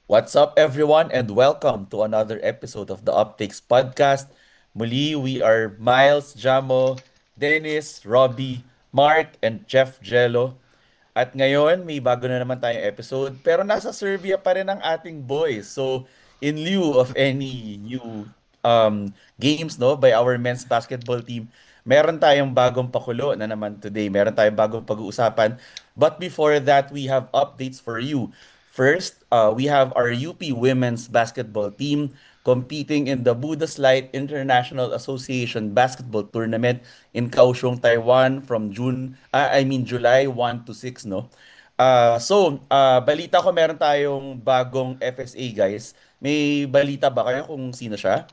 What's up, everyone, and welcome to another episode of the Optics Podcast. Muli, we are Miles, Jamo, Dennis, Robbie, Mark, and Jeff Jello. At ngayon, may bago na naman tayong episode, pero nasa Serbia pa rin ang ating boys. So, in lieu of any new games no, by our men's basketball team, meron tayong bagong pakulo na naman today. Meron tayong bagong pag-uusapan. But before that, we have updates for you. First, we have our UP women's basketball team competing in the Buddhist Light International Association Basketball Tournament in Kaohsiung, Taiwan from July 1 to 6, no? Balita ko meron tayong bagong FSA, guys. May balita ba kayo kung sino siya?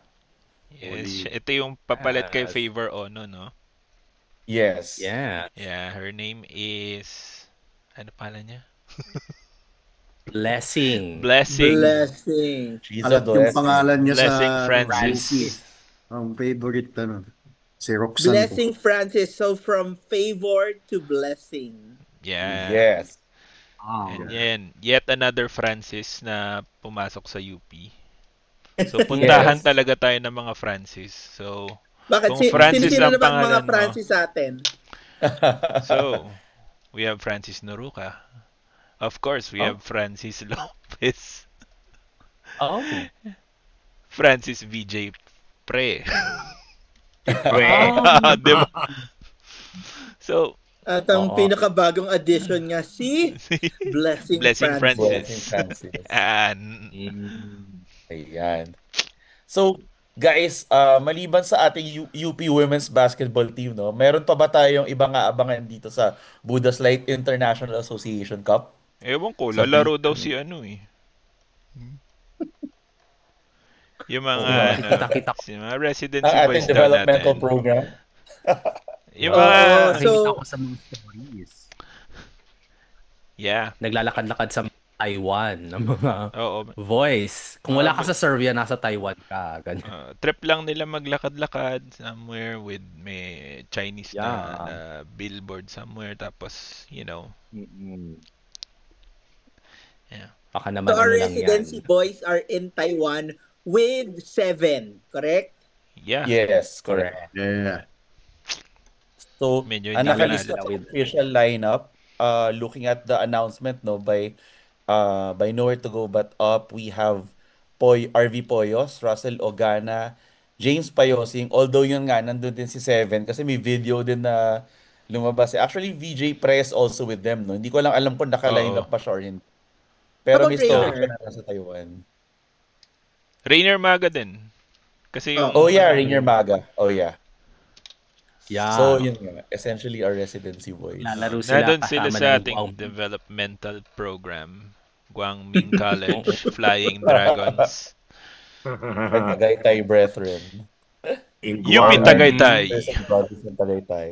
Yes, Holy. ito yung papalit kay Yes. Favor Ono, no? Yes. Yeah. Yeah, her name is... Ano pala niya? Blessing. Blessing. Blessing. She's a Alat yung blessing. pangalan niya sa Blessing UP. Francis. Francis. Ang favorite si Roxanne ko. Blessing Francis. So from favor to blessing. Yeah. Yes. And Yeah. yan, yet another Francis na pumasok sa UP. So, puntahan Yes. talaga tayo ng mga Francis. So, Bakit? kung Francis Sino ang na ba ang mga pangalan mo, Francis sa atin? so, we have Francis Noruca. Of course, we Oh. have Francis Lopez. Oh. Francis VJ Pre. Oh. Diba? So, At ang Oo. pinakabagong addition nga si Blessing, Blessing Francis. Blessing Francis. Francis. Yan. Mm. Ayan. So, guys, maliban sa ating UP Women's Basketball team, no, meron pa ba tayong ibang aabangan dito sa Buddhist Light International Association Cup? Ewan ko, Sa lalaro PUP? daw si ano eh. Yung mga, Oo nga. ano, Nakita ko. si mga residency Ang ating boys daw developmental natin. program. Yung Oo, mga, Nakikita So- ko sa mga stories. yeah. Naglalakad-lakad sa Taiwan ng mga Oo. voice. Kung wala ka sa Serbia, nasa Taiwan ka. Ganyan. Trip lang nila maglakad-lakad somewhere with may Chinese na, Yeah. na billboard somewhere tapos, you know, Mm-mm. yeah. Baka naman So our ano lang yan. residency boys are in Taiwan with 7, correct? Yeah. Yes, correct. Yeah. So, Medyo ang hindi nakalista malala sa with- official lineup, looking at the announcement no by Nowhere to Go But Up, we have RV Poyos, Russell Ogana, James Payosing, although yun nga, nandun din si Seven kasi may video din na lumabas. Actually, VJ Press also with them, no? Hindi ko lang alam kung naka-line Oo. up pa siya or hindi. How Pero about may story Rainer? siya na nasa Taiwan. Rainer Maga din. Kasi yung Oh yeah, Rainier Maga. Oh yeah. Yeah. So yun nga, essentially our residency boys. Lalaro sila nandun sila kasama sa ng ating Guangming. developmental program. Guangming College Flying Dragons. Tagaytay Brethren. In UP Guam. Tagaytay. There's a brothers in Tagaytay.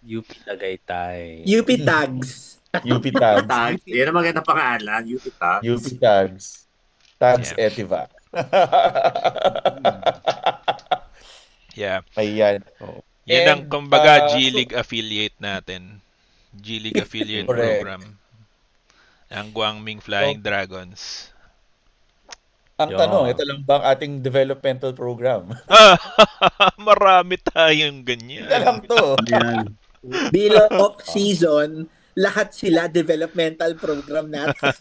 UP Tagaytay. UP tags. UP Tags. Tags. Yan ang maganda pangalan. UP Tags. UP Tags. Tags Yeah. Etiva. Yeah. Ayan. Oh. Yun ang And, kumbaga so- G-League affiliate natin. G-League affiliate Correct. program. Ang Guangming Flying Dragons. Ang Yeah. tanong, ito lang ba ang ating developmental program? Marami tayong ganyan. Ito lang to. Yan. Bilang off-season, lahat sila developmental program natin.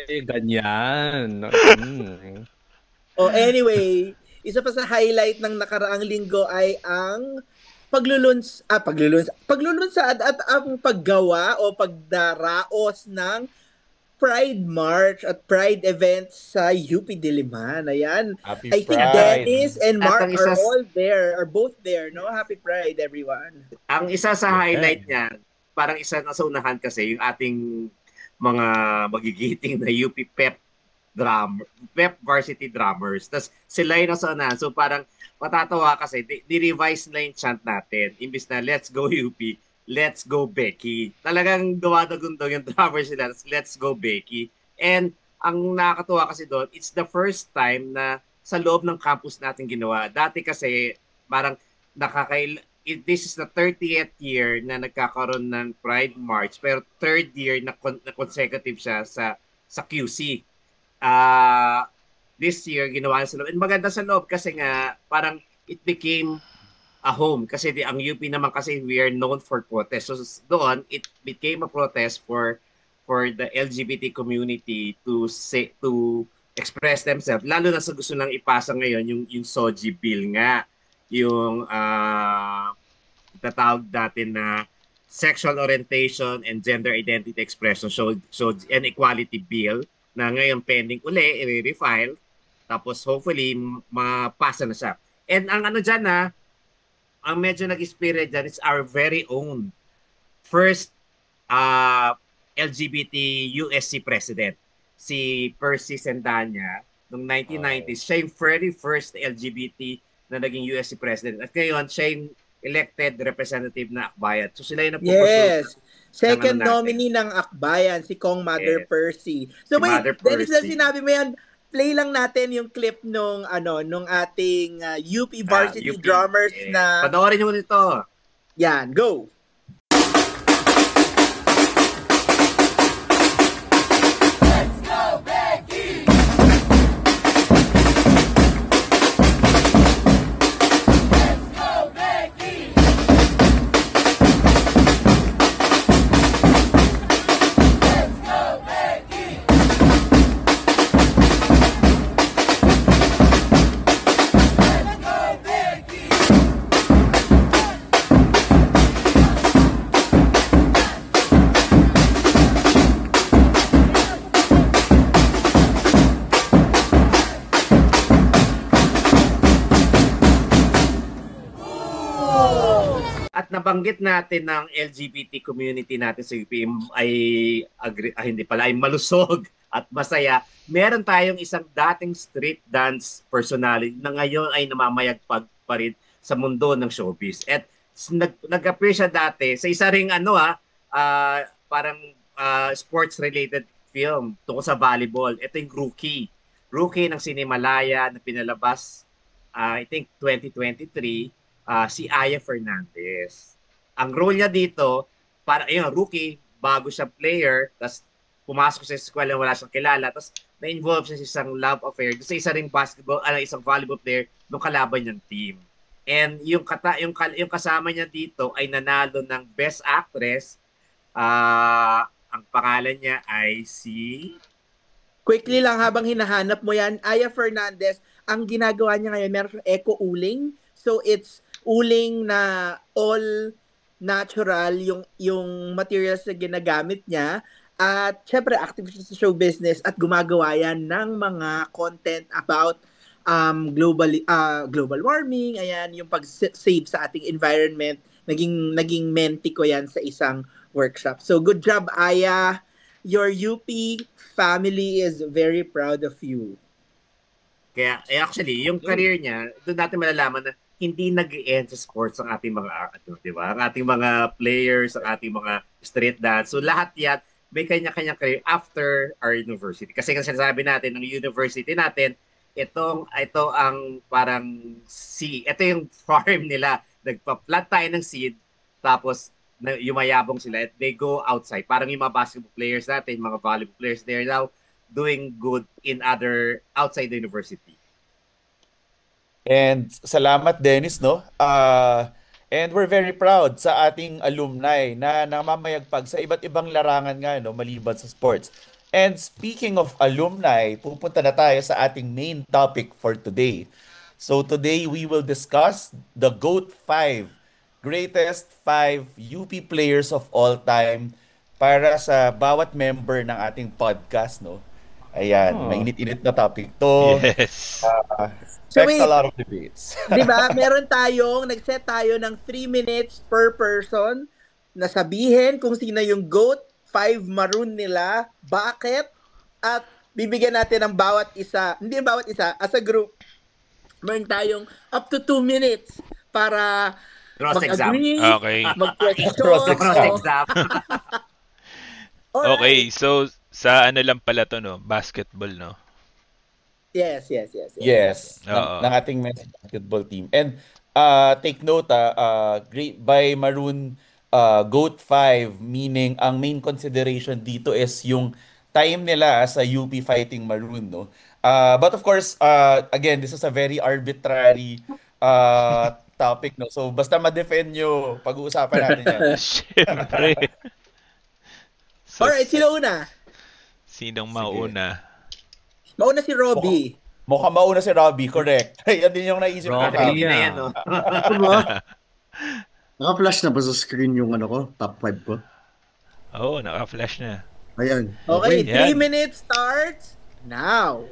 Eh, ganyan. Anyway, isa pa sa highlight ng nakaraang linggo ay ang paglulunsad at ang paggawa o pagdaraos ng Pride March at Pride events sa UP Diliman. Ayan. Happy I think Pride. Dennis and At Mark ang isa are all there, are both there, no? Happy Pride, everyone. Ang isa sa highlight niyan, parang isa na sa unahan kasi yung ating mga magigiting na UP Pep Varsity Drummers. Tapos sila yung nasa unahan. So parang matatawa kasi, di-revise na yung chant natin. Imbis na let's go UP, let's go Becky. Talagang dumadagundong yung drummers nila. Let's go Becky. And ang nakakatuwa kasi doon, it's the first time na sa loob ng campus natin ginawa. Dati kasi parang this is the 30th year na nagkakaroon ng Pride March, pero third year na consecutive siya sa QC. This year, ginawa sa loob. And maganda sa loob kasi nga, parang it became a home. Kasi ang UP naman kasi, we are known for protest. So doon, it became a protest for the LGBT community to express themselves. Lalo na sa gusto nang ipasa ngayon, yung SOGI bill nga. Yung tatawag natin na Sexual Orientation and Gender Identity Expression and Equality Bill na ngayon pending uli, i-refile. Tapos hopefully mapasa na siya. And ang ano dyan ang medyo nag-inspire dyan is our very own first LGBT USC president, si Percy Sendanya, noong 1990s. Siya yung very first LGBT na naging USC president. At ngayon, siya yung elected representative na Akbayan. So sila yung Yes. Second nominee ng Akbayan, si Kong Mother Percy. So wait, Dennis, na sinabi mo yan, play lang natin yung clip nung ating UP Varsity UP, Drummers na... Panoorin nyo nito. Yan, go! Nabanggit natin ng LGBT community natin sa UPM ay malusog at masaya. Meron tayong isang dating street dance personality na ngayon ay namamayagpag pa rin sa mundo ng showbiz. At nag-appear siya dati sa isa ring parang sports related film tungkol sa volleyball. Ito yung Rookie ng Cinemalaya na pinalabas I think 2023. Si Aya Fernandez. Ang role niya dito, rookie, bago siya player, tapos pumasok sa eskwela, wala siyang kilala, tapos na-involve siya sa isang love affair sa isa ring isang volleyball player nung kalaban niyang team. And yung kasama niya dito ay nanalo ng Best Actress. Ang pangalan niya ay si... Quickly lang habang hinahanap mo yan, Aya Fernandez, ang ginagawa niya ngayon, meron siyang eco uling. So it's uling na all natural yung materials na ginagamit niya, at syempre active siya sa show business at gumagawa yan ng mga content about global warming, ayan, yung pag-save sa ating environment. Naging mentee ko yan sa isang workshop. So good job, Aya. Your UP family is very proud of you. Kaya actually yung career niya, doon natin malalaman na hindi nag-end sa sports ang ating mga di ba? Ang ating mga players, ang ating mga street dance. So lahat yan may kanya-kanyang career after our university. Kasi kung sinasabi natin ng university natin, ito ang parang ito yung farm nila. Nagpa-plant tayo ng seed, tapos yumayabong sila at they go outside. Parang yung mga basketball players natin, mga volleyball players, they're now doing good in outside the university. And salamat, Dennis, no? And we're very proud sa ating alumni na namamayagpag sa iba't ibang larangan nga, no, maliban sa sports. And speaking of alumni, pupunta na tayo sa ating main topic for today. So today we will discuss the GOAT 5, greatest 5 UP players of all time para sa bawat member ng ating podcast, no? Ayan, mainit-init na topic to. Yes. Expect a lot of debates. Diba? Nag-set tayo ng 3 minutes per person na sabihin kung sino yung GOAT 5 maroon nila, bakit, at bibigyan natin ng bawat isa, hindi bawat isa, as a group, meron tayong up to 2 minutes para mag-agree, okay. mag-question. Cross exam. Okay, so sa ano lang pala to, no? Basketball, no? Yes. Yes, Oo. ng ating men's basketball team. And take note, great by Maroon GOAT 5, meaning ang main consideration dito is yung time nila sa UP Fighting Maroon, no? But of course, again, this is a very arbitrary topic, no? So basta ma-defend nyo, pag-uusapan natin yan. Siyempre. So, Alright, sino una? sinong Sige. mauna? Mauna si Robbie. Mukhang mauna si Robbie, correct. Yan din yung naisip ko. Robbie. Hindi Robbie. na yan, no? Ano ba? Naka-flash na ba sa screen yung ano ko? Top 5 ko? Oo, naka-flash na. Ayan. Okay, Yan. 3 minutes starts now.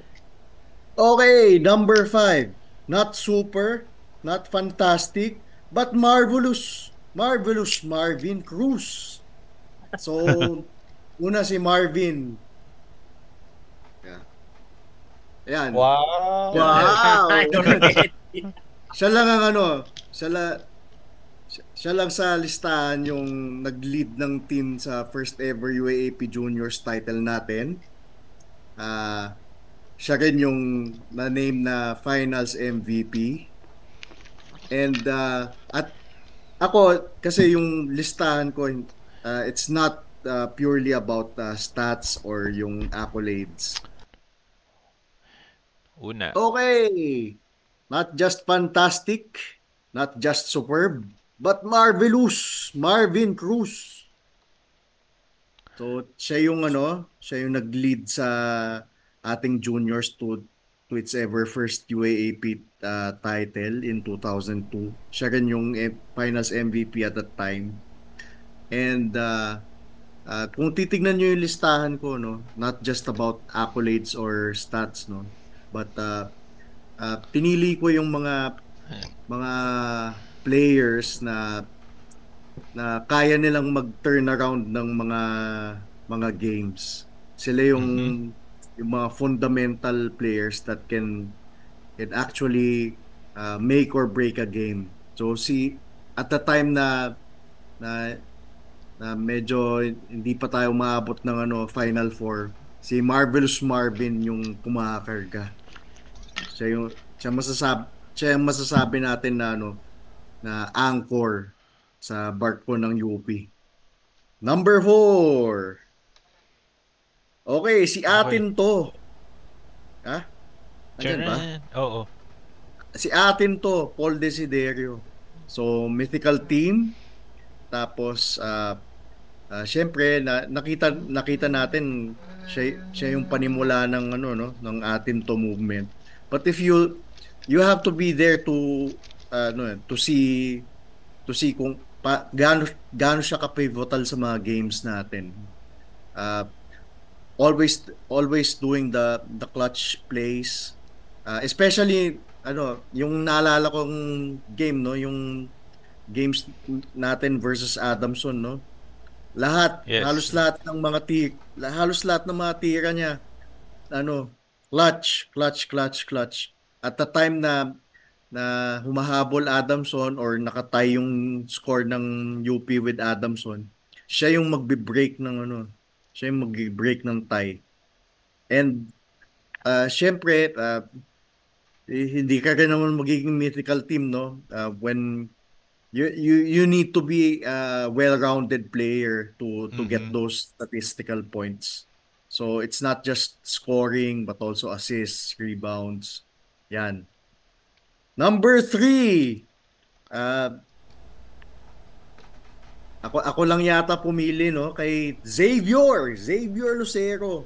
Okay, number 5. Not super, not fantastic, but marvelous. Marvelous Marvin Cruz. So, una si Marvin. Yeah. Ayan. Wow. Wow. Siya lang ang ano, siya lang sa listahan yung nag-lead ng team sa first ever UAAP Juniors title natin. Siya rin yung na-name na Finals MVP. And at ako, kasi yung listahan ko, it's not purely about stats or yung accolades. Una. Okay. Not just fantastic, not just superb, but marvelous. Marvin Cruz. So, siya yung nag-lead sa ating juniors to its ever first UAAP title in 2002. Siya rin yung finals MVP at that time. And kung titignan nyo yung listahan ko, no, not just about accolades or stats, no, but pinili ko yung mga players na kaya nilang mag-turn around ng mga games. Sila yung mga fundamental players that can actually make or break a game. So at the time na medyo hindi pa tayo maabot ng Final Four, si Marvelous Marvin yung kumakarga. Siya yung masasabi natin na anchor sa barko ng UP. Number 4. Okay, si atin to. Ha? Andyan ba? Oo. Si atin to, Paul Desiderio. So, mythical team. Tapos, syempre, nakita natin siya yung panimula ng ng atin to movement. But if you have to be there to see kung gaano siya ka-pivotal sa mga games natin. Always doing the clutch plays, especially yung naalala kong game, no, yung games natin versus Adamson, no, Yes. halos lahat ng mga tira niya clutch at the time na humahabol Adamson or nakatay yung score ng UP with Adamson, siya yung magbe-break ng tie. And syempre, hindi ka rin naman magiging mythical team, no, when you need to be a well-rounded player to get those statistical points. So it's not just scoring but also assists, rebounds. Yan. Number 3. Ako lang yata pumili, no, kay Xavier Lucero.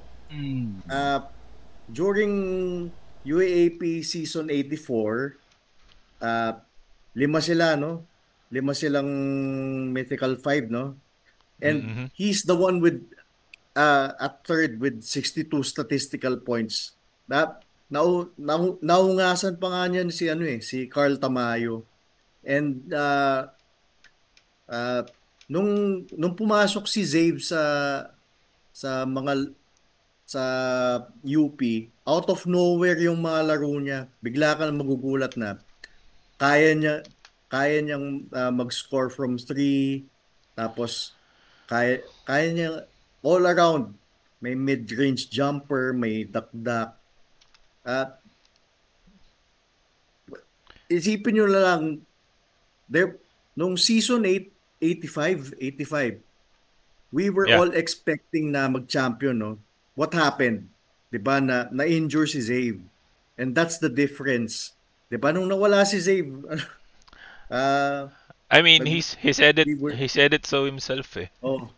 During UAAP season 84, 5 sila, no? 5 silang mythical 5, no? And he's the one with at third with 62 statistical points. Naungasan pa nga niyan si Carl Tamayo. And nung pumasok si Zave sa UP, out of nowhere yung mga laro niya, bigla ka magugulat na kaya niyang mag-score from 3, tapos kaya niya all around. May mid-range jumper, may dakdak. Isipin nyo lang, there nung season 8, 85, we were Yeah. all expecting na mag-champion, no? What happened? 'Di ba na-injure si Zave. And that's the difference. 'Di ba nung nawala si Zave, ah I mean, nag he said it we were so himself eh. oh,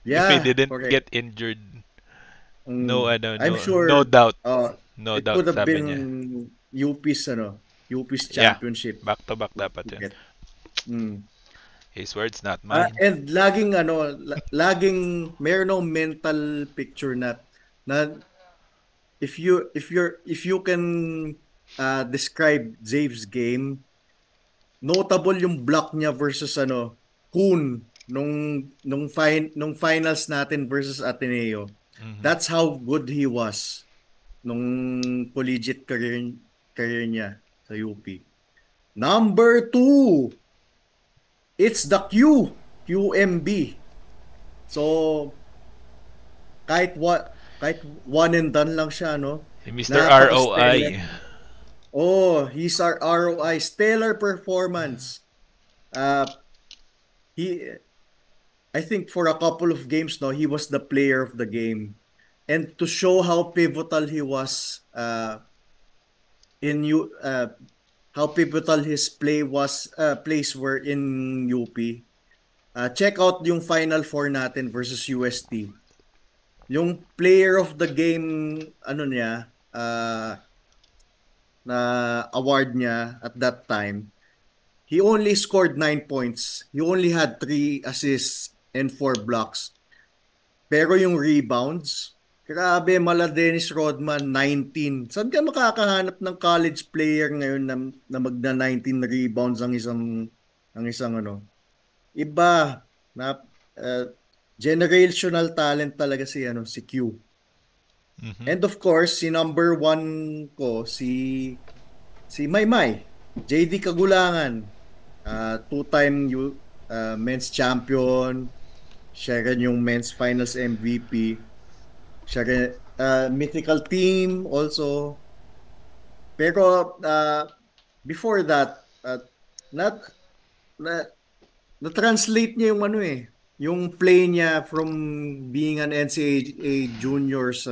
If he yeah, didn't correct. get injured, I'm no sure doubt, no it doubt could have sabi niya. been UP's Yeah, championship back to back dapat to yun. get. Mm. His words, not mine. And laging meron ng mental picture na if you can describe Zave's game, notable yung block niya versus Kun nung finals natin versus Ateneo. Mhm. That's how good he was nung collegiate career niya sa UP. Number 2, it's the QMB. So kahit one and done lang siya, no? Si Mr. Napaka-stellar. ROI. Oh, he's our ROI. Stellar performance. I think for a couple of games, no, he was the player of the game. And to show how pivotal he was how pivotal his plays were in UP. Check out yung Final Four natin versus UST. Yung player of the game, na award niya at that time, he only scored 9 points. He only had 3 assists and 4 blocks. Pero yung rebounds, grabe, mala Dennis Rodman, 19. Saan ka makakahanap ng college player ngayon na magna 19 rebounds ang isang iba na generational talent talaga si Q. Mhm. And of course, si number 1 ko si Maymay, JD Kagulangan, two-time men's champion, siya rin yung men's finals MVP. Siya rin, mythical team also. Pero before that, na-translate niya yung yung play niya from being an NCAA juniors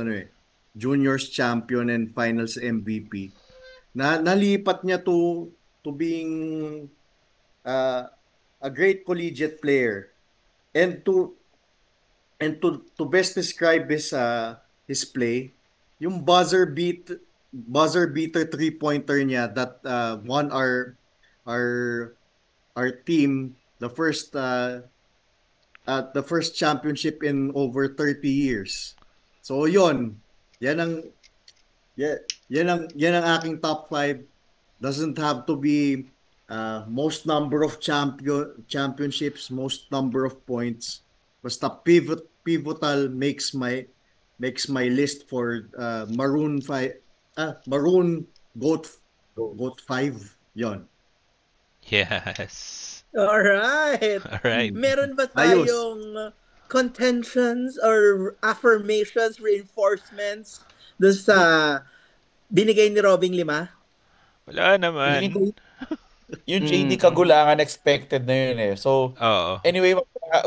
champion and finals MVP. Nalipat niya to being a great collegiate player. And to best describe his play, yung buzzer beater 3-pointer niya that won our team the first championship in over 30 years. So yan ang aking top 5. Doesn't have to be most number of championships, most number of points. Basta pivotal makes my list for Maroon Goat 5 yon. Yes. Alright. Alright. Meron ba Ayos. tayong contentions or affirmations, reinforcements doon sa binigay ni Robing 5? Wala Feeling ko naman. yung JD Kagulangan expected na yun eh. So, Oo. anyway,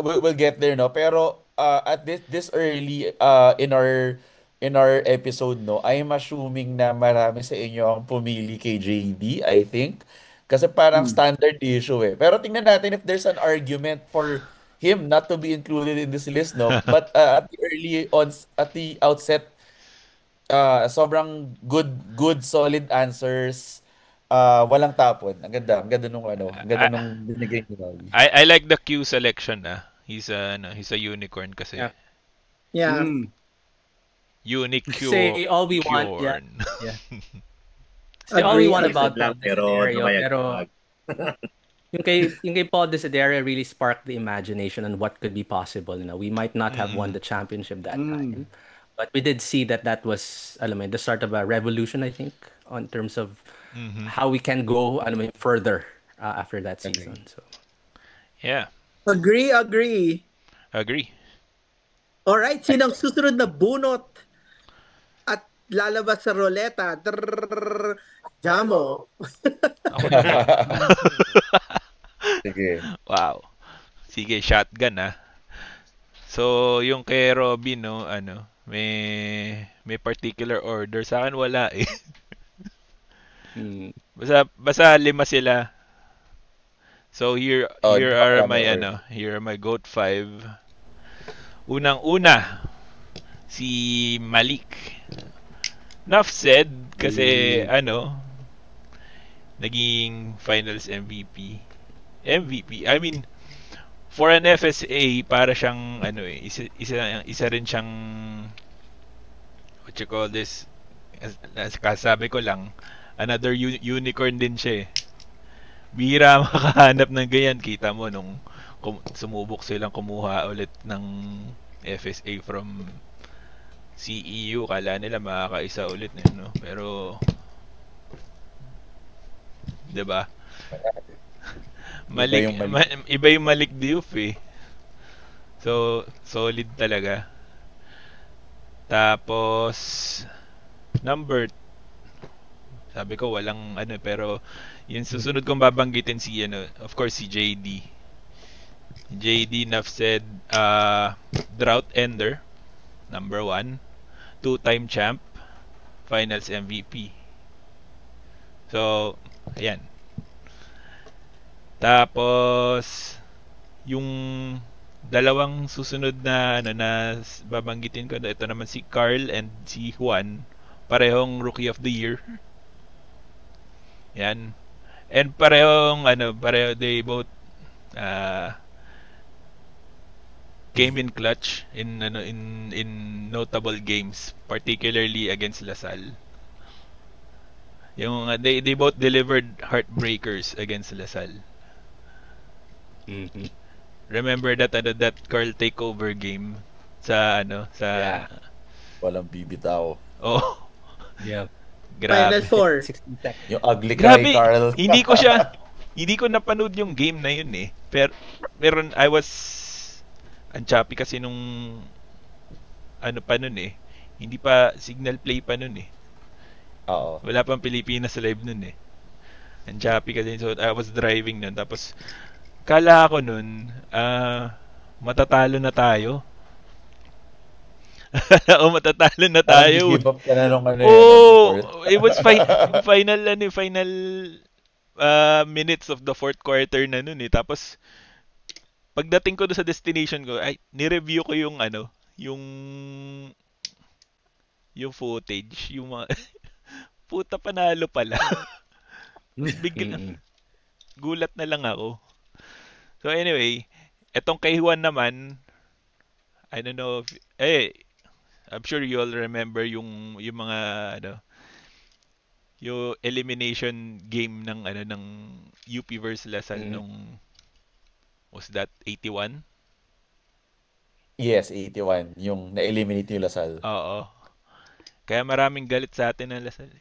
we'll get there, no? Pero at this early in our episode, no, I'm assuming na marami sa inyo ang pumili kay JD, I think. Kasi parang standard issue eh. Pero tingnan natin if there's an argument for him not to be included in this list, no? But at the outset, sobrang good solid answers. Walang tapon. Ang ganda nung binigay ni Robbie. I like the Q selection ah. He's a unicorn kasi. Yeah. Yeah. Unicorn. Say all we want, yeah. Say all Agree. we want Isip about lang, Paul pero Desiderio, nabayag pero pag. yung kay Paul Desiderio really sparked the imagination on what could be possible. We might not have won the championship that time, but we did see that was the start of a revolution, I think, on terms of how we can go further after that season. So Yeah. Agree. Agree. Alright, sinang susunod na bunot at lalabas sa roleta? Jamo. Ako na. Sige. Wow. Sige, shotgun ah. So, yung kay Robin, no, may particular order. Sa akin wala eh. Mm. Basta lima sila. So Oh, here di ba are marami my order? here are my GOAT 5. Unang-una, si Malik. Enough said kasi naging finals MVP. I mean, for an FSA para siyang isa rin siyang what you call this, kasabi ko lang, another unicorn din siya eh. Bihira makahanap ng ganyan. Kita mo nung sumubok silang kumuha ulit ng FSA from CEU, kala nila makakaisa ulit no? Pero 'di ba? Iba yung Malik. Iba yung Malik Diouf eh. So solid talaga. Tapos sabi ko walang pero yung susunod kong babanggitin si of course si JD. JD enough said, drought ender, number 1, 2-time champ, finals MVP. So, ayan. Tapos yung dalawang susunod na na babanggitin ko, ito naman si Carl and si Juan, parehong rookie of the year. Yan. And pareho they both came in clutch in notable games, particularly against LaSalle. Yung they both delivered heartbreakers against LaSalle. Mhm. Remember that Carl takeover game sa Yeah. Walang bibitaw. Oh, Yeah. Final grabe. Four. 16 seconds. Yung ugly Grabe. cry, Carl. Hindi ko napanood yung game na yun eh. Pero meron I was choppy kasi nung pa nun eh. Hindi pa signal play pa nun eh. Oo. Wala pang Pilipinas live nun eh. Ang choppy kasi, so I was driving nun. Tapos kala ko nun matatalo na tayo. O matatalo na tayo. Give up ka na nung Oh, fourth. it was final minutes of the fourth quarter na nun eh. Tapos pagdating ko doon sa destination ko, ay ni-review ko yung yung footage, yung mga puta panalo pala. Bigla Mm. gulat na lang ako. So anyway, etong kay Juan naman, I don't know if, I'm sure you all remember yung mga yung elimination game ng UP versus LaSalle nung was that 81? Yes, 81. Yung na-eliminate yung Lasal. Oo. Kaya maraming galit sa atin ng LaSalle.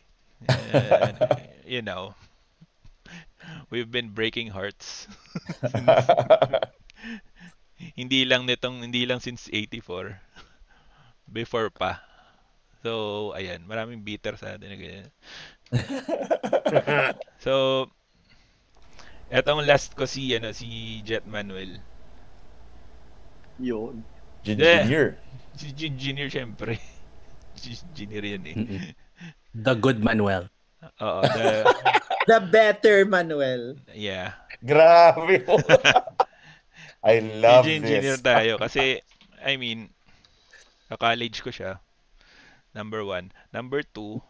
You know, we've been breaking hearts. Hindi lang since 84. Before pa. So, ayan, maraming bitter sa atin na ganyan. So, etong last ko si Jet Manuel. Yun. Engineer. Si Engineer syempre. Si Engineer yan eh. Mm-mm. The good Manuel. Oo, The better Manuel. yeah. Grabe. I love Engineer this. tayo kasi I mean, ka-college ko siya. Number 1. Number 2,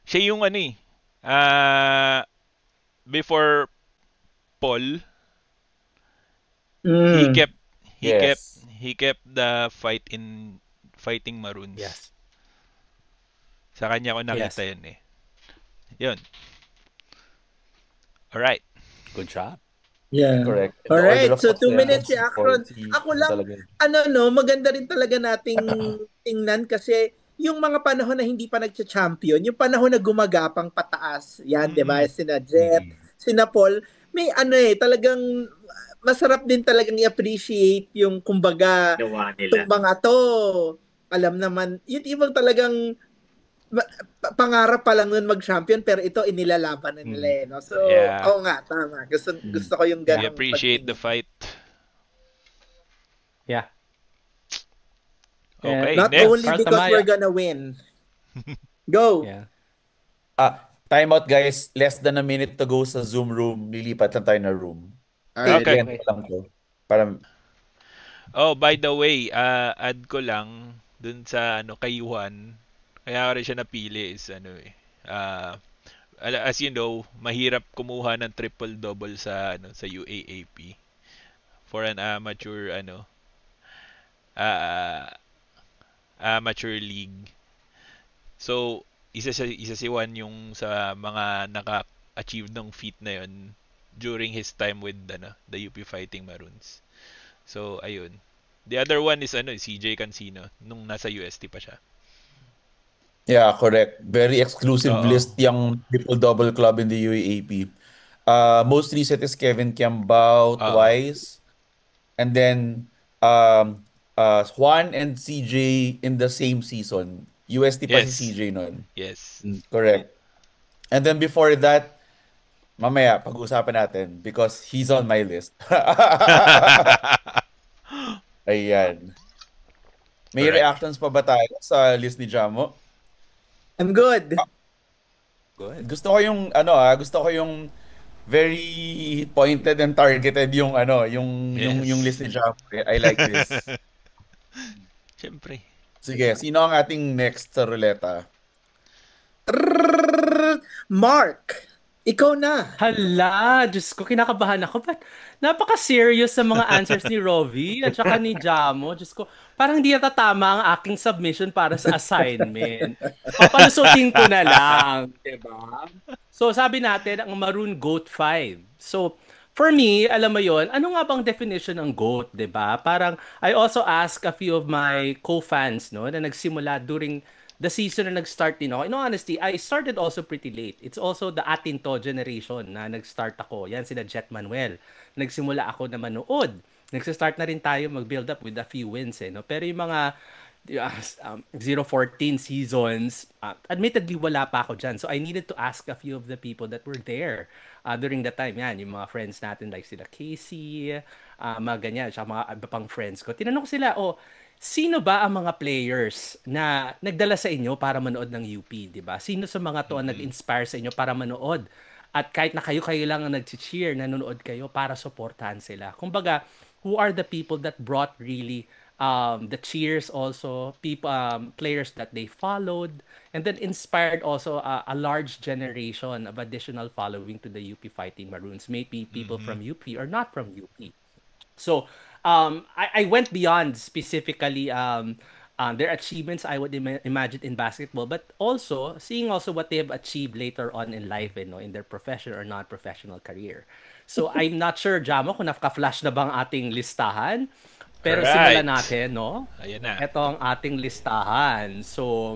siya yung before Paul, he Mm. kept Yes. the fighting Maroons. Yes. Sa kanya ko nakita Yes. yun eh. Yun. Alright. Good job. Yeah. Correct. In the Alright, order of so 2 succession, minutes si Akron. Ako lang, talaga. maganda rin talaga nating tingnan kasi yung mga panahon na hindi pa nagcha-champion, yung panahon na gumagapang pataas, yan, di ba? Sina Jet, sina Paul, may talagang masarap din talagang i-appreciate yung kumbaga, Gawa nila. itong mga to, alam naman, yun ibang talagang pangarap pa lang nun mag-champion pero ito inilalaban na nila eh, no? So, Yeah. oo nga, tama. Gusto ko yung We ganong appreciate the pagtingin. fight. Yeah. Okay, Not next. only Carl because Tamaya. we're gonna win. Go! Yeah. Timeout guys. Less than a minute to go sa Zoom room. Lilipat lang tayo na room. Alright. Okay. Kwento lang to. Para Oh, by the way, add ko lang dun sa kay Juan. Kaya ko rin siya napili is as you know, mahirap kumuha ng triple double sa sa UAAP for an amateur league. So, isa si Juan yung sa mga naka-achieve ng feat na yun during his time with the UP Fighting Maroons. So, ayun. The other one is CJ Cancino nung nasa UST pa siya. yeah, correct. Very exclusive Oo. list yung triple-double club in the UAAP. Most recent is Kevin Kiambao Oo. twice. And then Juan and CJ in the same season. UST pa si Yes. CJ nun. Yes. Correct. And then before that, mamaya pag-uusapan natin because he's on my list. Ayan. May Correct. reactions pa ba tayo sa list ni Jamo? I'm good. Good. Gusto ko yung very pointed and targeted yung Yes. list ni Jamo. I like this. Siyempre. Sige, sino ang ating next sa ruleta? Mark, ikaw na. Hala, Diyos ko, kinakabahan ako. But napaka-serious sa mga answers ni Rovi at saka ni Jamo. Diyos ko, parang hindi yata tama ang aking submission para sa assignment. Papalusutin ko na lang, diba? So, sabi natin, ang Maroon Goat 5. So, for me, alam mo yon, ano nga bang definition ng GOAT, diba? Parang, I also asked a few of my co-fans, no, na nagsimula during the season na nag-start din ako. In all honesty, I started also pretty late. It's also the Atinto generation na nag-start ako. Yan sila Jet Manuel. Nagsimula ako na manood. Nagsa-start na rin tayo mag-build up with a few wins eh, no? Pero yung mga 0-14 seasons, admittedly wala pa ako dyan. So I needed to ask a few of the people that were there during that time. Yan, yung mga friends natin like sila Casey, mga ganyan, tsaka mga iba pang friends ko. Tinanong ko sila, sino ba ang mga players na nagdala sa inyo para manood ng UP, 'di ba? Sino sa mga to ang nag-inspire sa inyo para manood? At kahit na kayo lang ang nag-cheer, nanonood kayo para suportahan sila. Kumbaga, who are the people that brought really the cheers also, people, players that they followed, and then inspired also a large generation of additional following to the UP Fighting Maroons. Maybe people from UP or not from UP. So, I went beyond specifically their achievements, I would imagine, in basketball, but also seeing also what they have achieved later on in life, in their professional or non-professional career. So, I'm not sure, Jamo, kung naka-flash na bang ating listahan. Pero Alright. simulan natin, no? Ayan na. Ito ang ating listahan. So,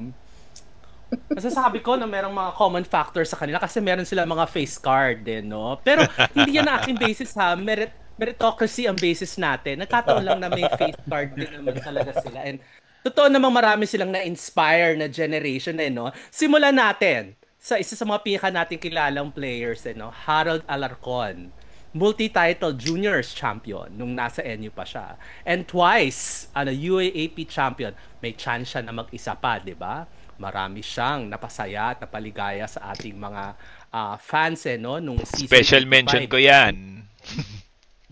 masasabi ko na merong mga common factors sa kanila kasi meron sila mga face card din, no? Pero hindi yan na aking basis ha. Meritocracy ang basis natin. Nagkataon lang na may face card din naman talaga sila. And totoo namang marami silang na-inspire na generation no? Simulan natin sa isa sa mga pinaka nating kilalang players, no? Harold Alarcon. Multi-title juniors champion nung nasa NU pa siya. And twice, UAAP champion. May chance siya na mag-isa pa, di ba? Marami siyang napasaya at napaligaya sa ating mga fans, no? Nung season Special 85. mention ko yan.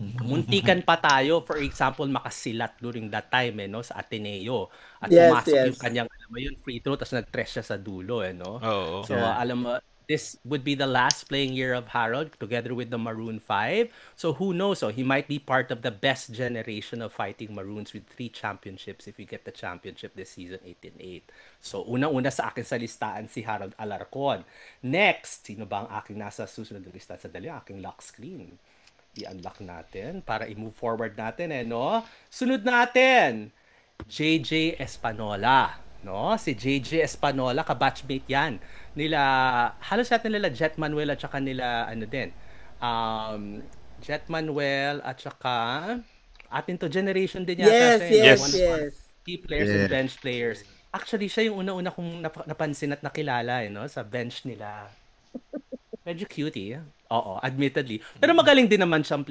Muntikan pa tayo, for example, makasilat during that time, no? Sa Ateneo. At Yes, pumasok yes. yung kanyang, free throw, tapos nag-tres siya sa dulo, no? Oo. So, alam mo, this would be the last playing year of Harold together with the Maroon 5. So who knows? So he might be part of the best generation of Fighting Maroons with 3 championships if we get the championship this season 18-8. So unang-una sa akin sa listahan si Harold Alarcon. Next, sino ba ang aking nasa susunod na listahan? Sa dali, aking lock screen. I-unlock natin para i-move forward natin, no? Sunod natin, JJ Espanola. No? Si JJ Espanola, ka-batchmate yan. Halos natin nila Jet Manuel at saka nila, Jet Manuel at saka atin to generation din yata. Yes, siya, yes, one of yes. key players and bench players. Actually, siya yung una-una kong napansin at nakilala, no, sa bench nila. Medyo cutie. Oo, admittedly. Pero magaling din naman siyang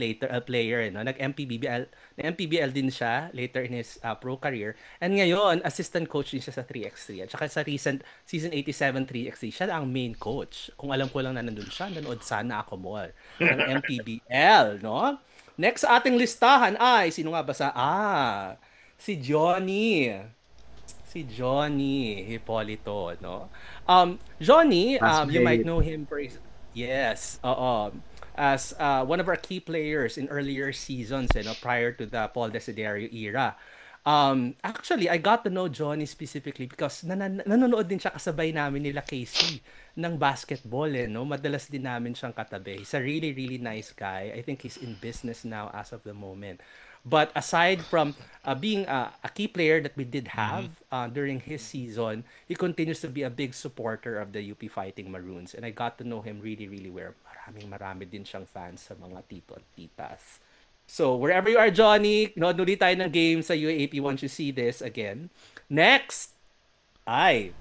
player, no? Nag-MPBL din siya later in his pro career. And ngayon, assistant coach din siya sa 3x3. At saka sa recent season 87 3x3, siya ang main coach. Kung alam ko lang na nandun siya, nanood sana ako more ng MPBL, no? Next sa ating listahan ay, sino nga ba si Johnny. Si Johnny Hipolito, no? Johnny, you might know him for yes, as one of our key players in earlier seasons, prior to the Paul Desiderio era. Actually, I got to know Johnny specifically because nanonood din siya kasabay namin nila Casey ng basketball, no? Madalas din namin siyang katabi. He's a really, really nice guy. I think he's in business now as of the moment. But aside from being a key player that we did have during his season, he continues to be a big supporter of the UP Fighting Maroons. And I got to know him really, really well. Marami din siyang fans sa mga tito at titas. So, wherever you are, Johnny, nood ulit tayo ng game sa UAAP once you see this again. Next ay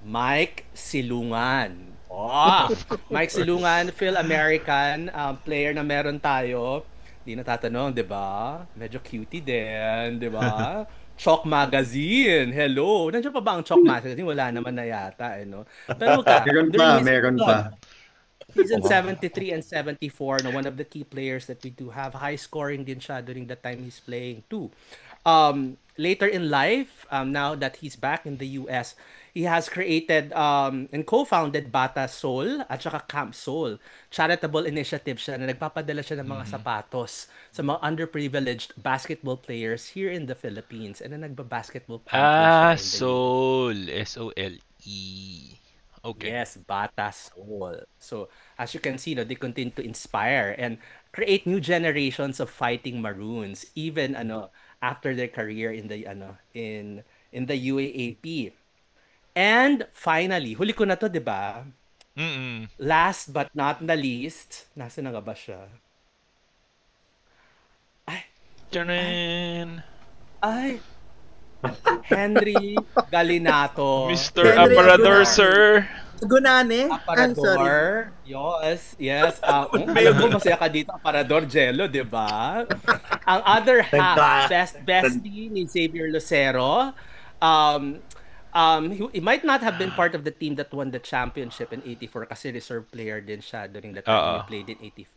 Mike Silungan. Mike Silungan, Phil American player na meron tayo. Di natatanong, di ba? Medyo cutie din, di ba? Chalk Magazine. Hello. Nandiyan pa ba ang Chalk Magazine? Wala naman na yata, no? Pero meron pa. Season 73 and 74, one of the key players that we do have. High scoring din siya during the time he's playing too. Later in life, now that he's back in the US, he has created and co-founded Bata Soul at saka Camp Soul. Charitable initiative siya na nagpapadala siya ng mga sapatos sa mga underprivileged basketball players here in the Philippines. And then nagba-basketball camp din siya in the Soul. S-O-L-E. Okay. Yes, Bata Soul. So, as you can see, they continue to inspire and create new generations of fighting Maroons, even after their career in the in the UAAP. And finally, huli ko na to, 'di ba? Last but not the least, nasa na nga ba siya? Ay, Henry Galinato. Mr. Aparador, sir. Gunane? Aparador. Yes. Alam mo, masaya ka dito, Aparador Jello, di ba? Ang other half, bestie ni Xavier Lucero. He might not have been part of the team that won the championship in 84 kasi reserve player din siya during the time he played in 84.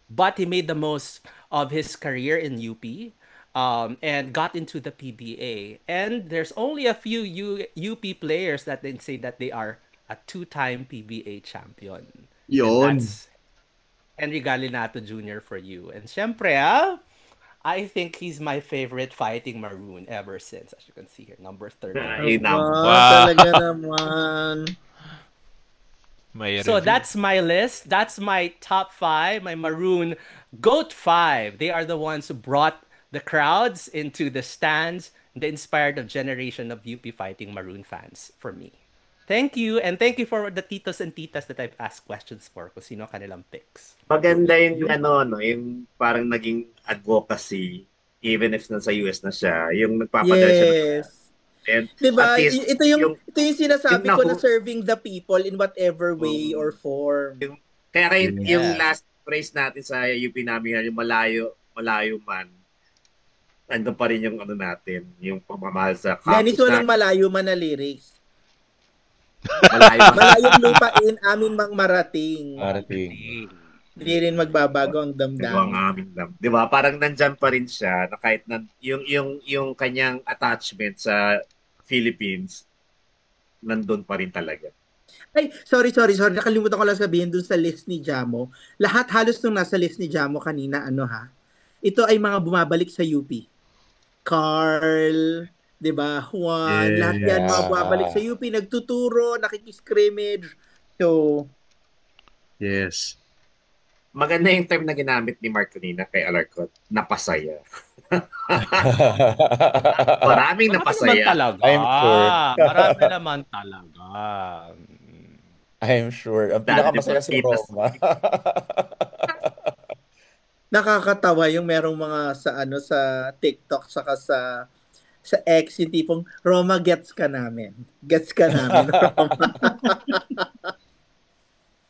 But he made the most of his career in UP. And got into the PBA. And there's only a few UP players that then say that they are a two-time PBA champion. Yun. That's Henry Galinato Jr. for you. And syempre, I think he's my favorite fighting Maroon ever since. As you can see here, number 30. Talaga naman. So that's my list. That's my top 5, my Maroon GOAT 5. They are the ones who brought the crowds into the stands, they inspired a generation of UP Fighting Maroon fans for me. Thank you, and thank you for the titos and titas that I've asked questions for kung sino kanilang picks. Maganda yung yung parang naging advocacy even if nasa US na siya, yung nagpapadala siya. And diba, ito yung sinasabi ko na serving the people in whatever way or form. Kaya yung last phrase natin sa UP namin, yung malayo man, ando pa rin yung natin, yung pagmamahal sa campus. Yan, ito ng malayo man na lyrics. Malayong lupain, amin mang marating. Hindi rin magbabago ang damdamin. Di ba? Parang nandyan pa rin siya, na kahit yung kanyang attachment sa Philippines, nandun pa rin talaga. Ay, sorry. Nakalimutan ko lang sabihin dun sa list ni Jamo. Lahat halos nung nasa list ni Jamo kanina, ito ay mga bumabalik sa UP. Carl, 'di ba? Juan, lahat yan mga bumabalik sa UP, nagtuturo, nakikiscrimmage. So, yes. Maganda yung term na ginamit ni Mark kanina kay Alarcot, napasaya. Maraming napasaya. I'm sure. Marami naman talaga. I'm sure. Ang pinakamasaya si Roma. Nakakatawa yung merong mga sa sa TikTok saka sa ex, yung tipong, Roma, gets ka namin. Gets ka namin, Roma.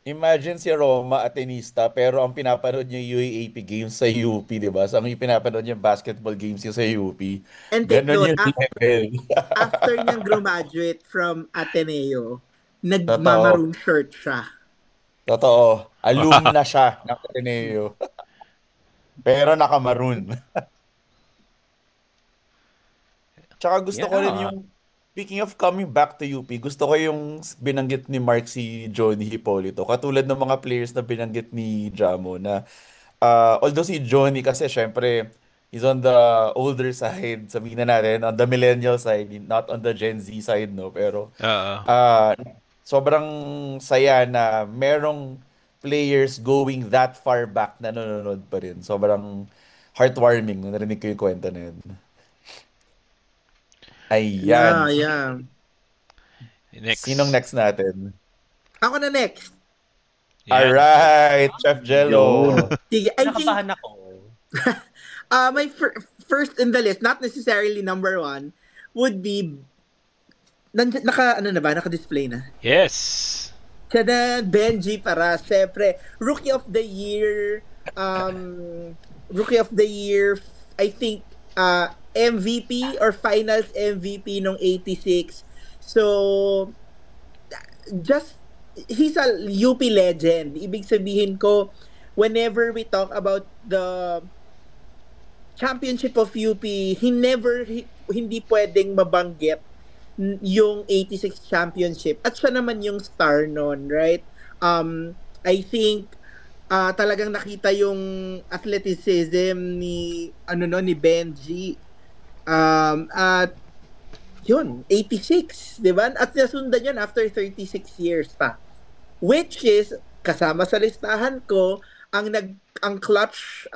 Imagine si Roma Atenista pero ang pinapanood niya UAAP games sa UP, di ba? So ang pinapanood niya basketball games niya sa UP. And take Ganon note, yung level. after niyang graduate from Ateneo, Totoo. nagmamaroon shirt siya. Totoo. Alumna siya ng Ateneo. Pero naka-maroon. Tsaka gusto ko rin Yeah. yung, speaking of coming back to UP, gusto ko yung binanggit ni Mark si Johnny Hipolito. Katulad ng mga players na binanggit ni Jamo na although si Johnny kasi syempre he's on the older side, sabihin na natin, on the millennial side, not on the Gen Z side, no? Pero Oo. sobrang saya na merong players going that far back na nanonood pa rin. Sobrang heartwarming nung narinig ko yung kwento na yun. Ayan. Yeah. Sinong Next. next natin? Ako na next. Yan. Alright, Chef Jello. Sige, I think Nakabahan ako. my first in the list, not necessarily number one, would be naka-display na. Yes. Tada, Benji para syempre rookie of the year, I think MVP or finals MVP nung 86. So just he's a UP legend. Ibig sabihin ko, whenever we talk about the championship of UP, hindi pwedeng mabanggit yung 86 championship. At siya naman yung star nun, right? I think talagang nakita yung athleticism ni Benji. At yun, 86, di ba? At nasundan yun after 36 years pa. Which is, kasama sa listahan ko, ang clutch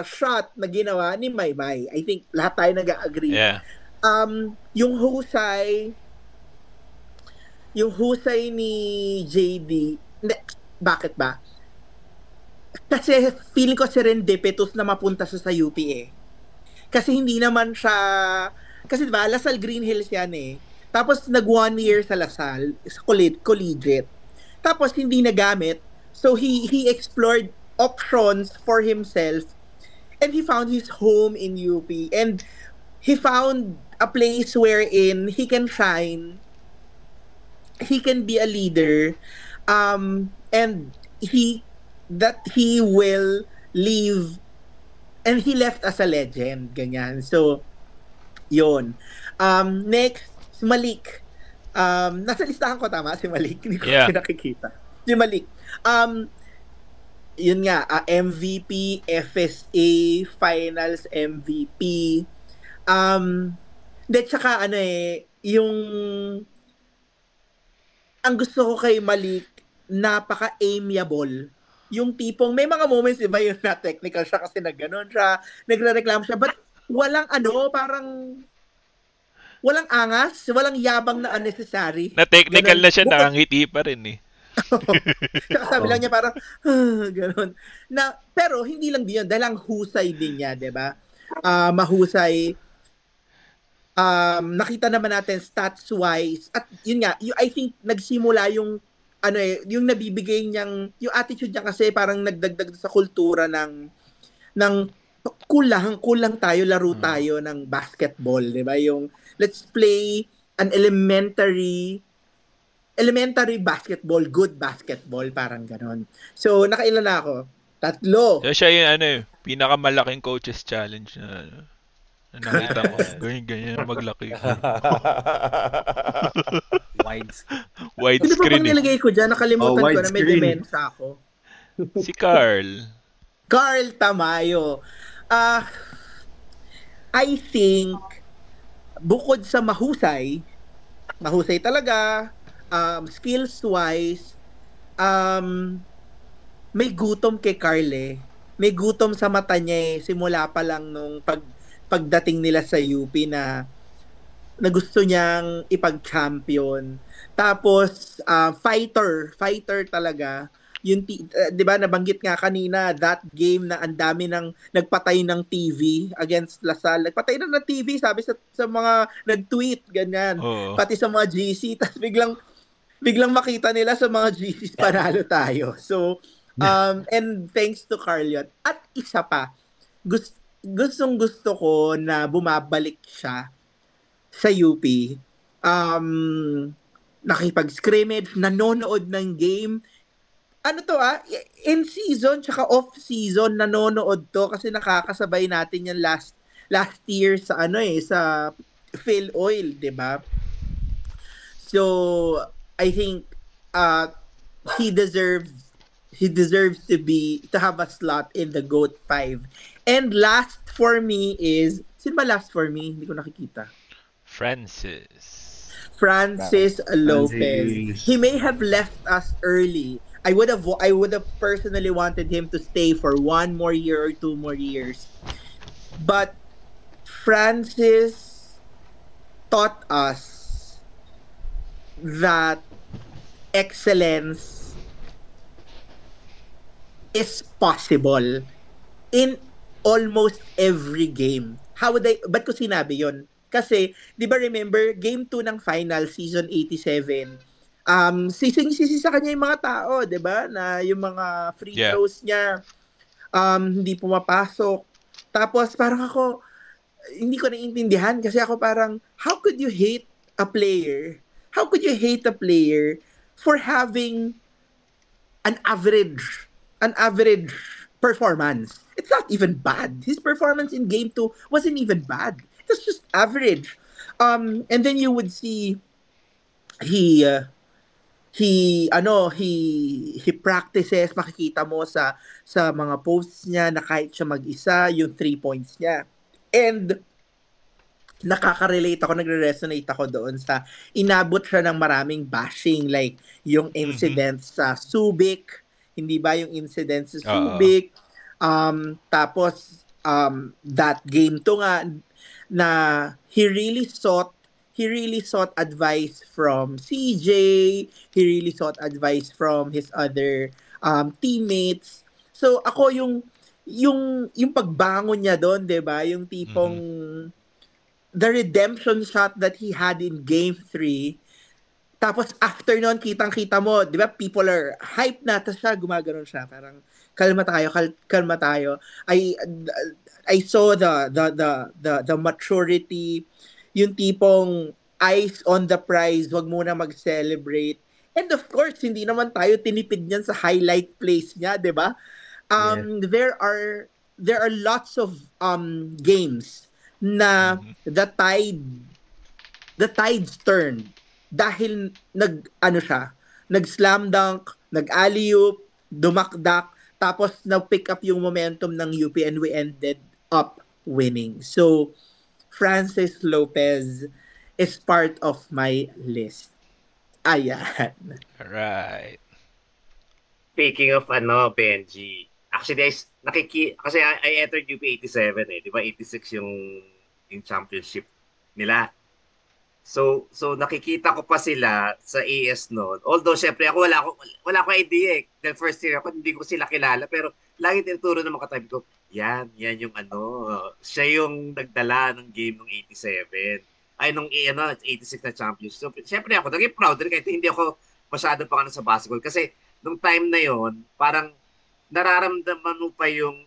shot na ginawa ni Maymay. I think lahat tayo nag-agree. Yeah. Yung husay ni JD, bakit ba? Kasi feeling ko serendipitous na mapunta sa UP eh. Kasi hindi naman siya, kasi diba, Lasal Green Hills yan eh. Tapos nag 1 year sa Lasal, sa collegiate. Tapos hindi nagamit. So he explored options for himself and he found his home in UP. And he found a place wherein he can shine, he can be a leader, and he will leave, and he left as a legend, ganyan. So, yun. Next, si Malik. Nasa listahan ko, tama? Si Malik. Hindi ko Yeah. nakikita. Si Malik. Yun nga, MVP, FSA, Finals MVP. Tsaka yung ang gusto ko kay Malik, napaka-amiable. Yung tipong, may mga moments, diba, yung na-technical siya kasi nag-ganon siya, nagre-reklamo siya, but walang parang walang angas, walang yabang na unnecessary. Na-technical Ganon. na siya, nakangiti pa rin eh. Saka sabi lang niya parang, ganon. Pero hindi lang din yun, dahil ang husay din niya, diba? Mahusay. Nakita naman natin stats-wise, at yun nga, I think nagsimula yung yung nabibigay niyang, yung attitude niya kasi parang nagdagdag sa kultura ng kulang tayo, laro tayo ng basketball, di ba? Yung let's play an elementary basketball, good basketball, parang ganon. So, nakailan na ako? 3. Siya yung pinakamalaking coaches challenge na nakita ko. Ganyan maglaki. Widescreen. Hindi pa Widescreen pang eh. nilagay ko dyan, nakalimutan ko na may widescreen. demensa ako. Si Carl. Carl Tamayo. I think, bukod sa mahusay talaga, skills-wise, may gutom kay Carl eh. May gutom sa mata niya eh. Simula pa lang nung pagdating nila sa UP na gusto niyang ipag-champion. Tapos, fighter talaga. 'di ba nabanggit nga kanina that game na ang dami ng nagpatay ng TV against Lasal. Nagpatay na ng TV sabi sa mga nag-tweet ganyan. Oo. Pati sa mga GC tapos biglang makita nila sa mga GCs panalo tayo. So and thanks to Carliot. At isa pa, gustong-gusto ko na bumabalik siya sa UP. Nakipag-scrimmage, nanonood ng game. Ano to in season tsaka off season nanonood to kasi nakakasabay natin yan last year sa sa Phil Oil, 'di ba? So I think he deserves to have a slot in the GOAT 5. And last for me is sino ba last for me? Hindi ko nakikita. Francis Lopez. He may have left us early. I would have personally wanted him to stay for 1 more year or 2 more years. But Francis taught us that excellence is possible in almost every game. Ba't ko sinabi yon? Kasi, di ba remember, game 2 ng final, season 87, sising-sisi sa kanya yung mga tao, di ba? Na yung mga free throws niya, hindi pumapasok. Tapos parang ako, hindi ko naiintindihan kasi ako parang, how could you hate a player? How could you hate a player for having an average performance? It's not even bad. His performance in game 2 wasn't even bad. It was just average. And then you would see he practices, makikita mo sa mga posts niya na kahit siya mag-isa, yung 3 points niya. And nakaka-relate ako, nagre-resonate ako doon sa inabot siya ng maraming bashing, like yung incident sa Subic, hindi ba yung incident sa Subic? Tapos that game to nga na he really sought advice from CJ, he really sought advice from his other teammates. So ako yung pagbangon niya doon, 'di ba? Yung tipong the redemption shot that he had in game 3. Tapos after noon, kitang-kita mo, 'di ba? People are hype na, tapos siya gumagano'n siya, parang kalma tayo. I saw the maturity, yung tipong eyes on the prize, wag muna mag-celebrate. And of course, hindi naman tayo tinipid niyan sa highlight plays niya, 'di ba? There are lots of games na the tides turned dahil nag-slam dunk, nag-alley-oop, dumakdak, tapos na-pick up yung momentum ng UP and we ended up winning. So, Francis Lopez is part of my list. Ayan. Right. Speaking of Benji, actually kasi I entered UP 87 di ba 86 yung championship nila. So nakikita ko pa sila sa AS noon. Although syempre ako wala akong idea The first year ako hindi ko sila kilala, pero lagi tinuturo ng mga katabi ko, yan yung siya yung nagdala ng game ng 87. Ay nung 86 na championship. So syempre ako naging proud rin kahit hindi ako masyado pa sa basketball kasi nung time na yon parang nararamdaman mo pa yung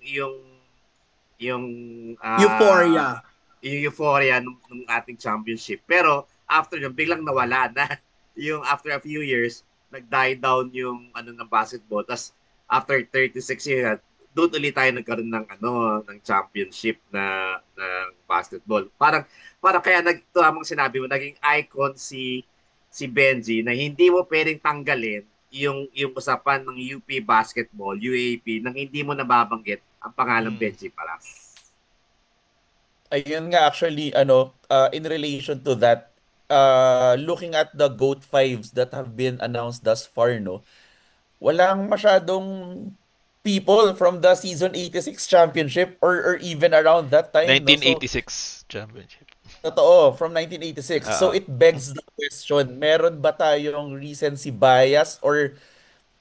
euphoria. Yung euphoria nung ating championship. Pero after yun, biglang nawala na. Yung after a few years, nag-die down yung ng basketball. Tapos after 36 years, doon ulit tayo nagkaroon ng championship na basketball. Parang kaya tamang sinabi mo, naging icon si Benji na hindi mo pwedeng tanggalin yung usapan ng UP basketball, UAP, nang hindi mo nababanggit ang pangalang Benji Paras. Ayun nga, actually, in relation to that, looking at the GOAT 5s that have been announced thus far, walang masyadong people from the season 86 championship or even around that time. 1986 championship. Totoo, from 1986. So it begs the question, meron ba tayong recency bias or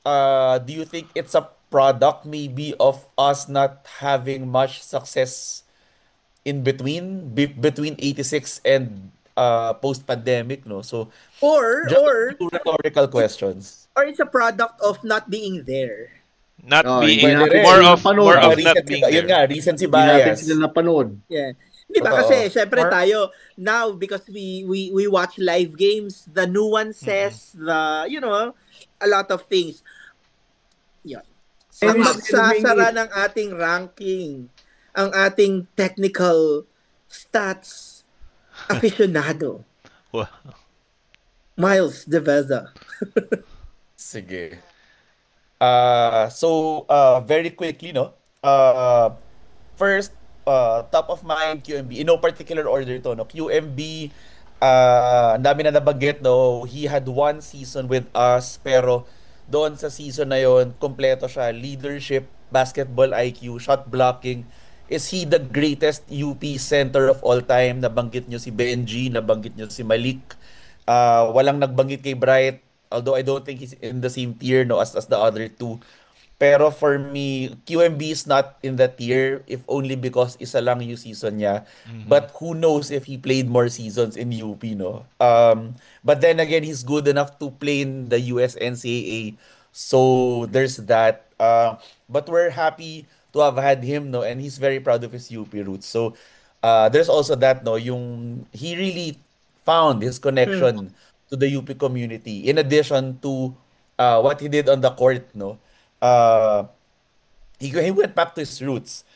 do you think it's a product maybe of us not having much success in between 86 and post-pandemic, no? So Or just a or few rhetorical it's questions. it's a product of not being there. Not Hindi Pwede being natin rin. sila more napanood of eh. not Recency, being yun there. nga, recency Hindi natin sila bias. napanood. Yeah. Di ba kasi Totoo. syempre Or tayo now because we watch live games, the Mm-mm. nuances, a lot of things. Yun. Ang And the thing magsasara is, ng ating ranking, ang ating technical stats aficionado, Wow. Miles Deveza. Sige. Very quickly, no? First, top of mind, QMB. In no particular order to, no? QMB, ang dami na nabanggit, no? He had one season with us, pero doon sa season na yon, kompleto siya. Leadership, basketball IQ, shot blocking. Is he the greatest UP center of all time? Nabanggit nyo si Benji, nabanggit nyo si Malik. Walang nagbanggit kay Bright, although I don't think he's in the same tier, no, as the other two. Pero for me, QMB is not in the tier if only because isa lang yung season niya. Mhm. But who knows if he played more seasons in UP, no? But then again, he's good enough to play in the USNCAA. So there's that. But we're happy to have had him, no? And he's very proud of his UP roots. So there's also that, no? Yung he really found his Hmm. connection to the UP community in addition to what he did on the court, no? Uh, he went back to his roots.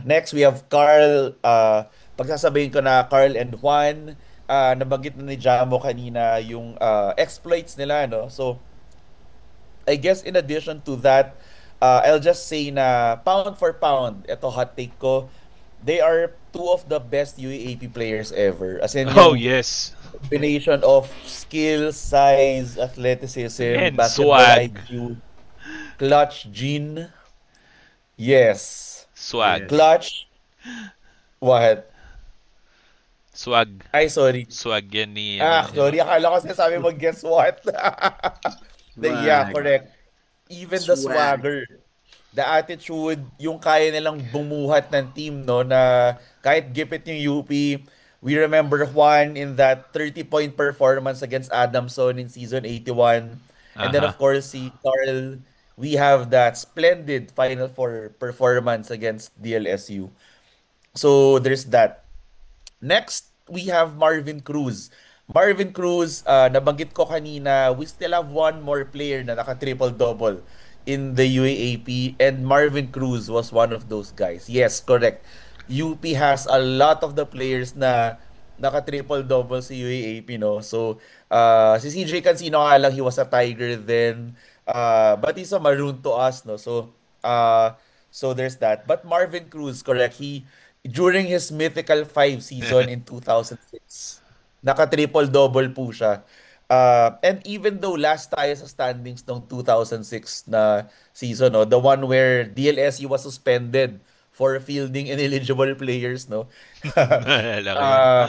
Next, we have Carl. Pagsasabihin ko na Carl and Juan. Nabanggit na ni Jamo kanina yung exploits nila, no? So, I guess in addition to that, I'll just say na pound for pound, ito hot take ko, they are two of the best UAAP players ever. As in Oh, yung yes. combination of skill, size, athleticism, And basketball swag. IQ, clutch gene. Yes. Swag. yes. Clutch. What? Swag. Ay, sorry. Swag yan ni ano. Sorry. Akala ko sinasabi mo, guess what? Yeah, Swag. correct. Even the Swag. swagger, the attitude, yung kaya nilang bumuhat ng team, no, na kahit gipit yung UP, we remember Juan in that 30-point performance against Adamson in season 81. And then, Aha. of course, si Carl, we have that splendid Final Four performance against DLSU. So, there's that. Next, we have Marvin Cruz. Marvin Cruz, nabanggit ko kanina, we still have one more player na naka-triple-double in the UAAP, and Marvin Cruz was one of those guys. Yes, correct. UP has a lot of the players na naka-triple-double sa UAAP, no? So, si CJ Cancino nga lang, he was a Tiger then, but he's a Maroon to us, no? So there's that. But Marvin Cruz, correct, during his mythical 5 season in 2006, naka-triple-double po siya. And even though last tayo sa standings ng 2006 na season, no, the one where DLSU was suspended for fielding ineligible players, no? Naalala ko yun. uh,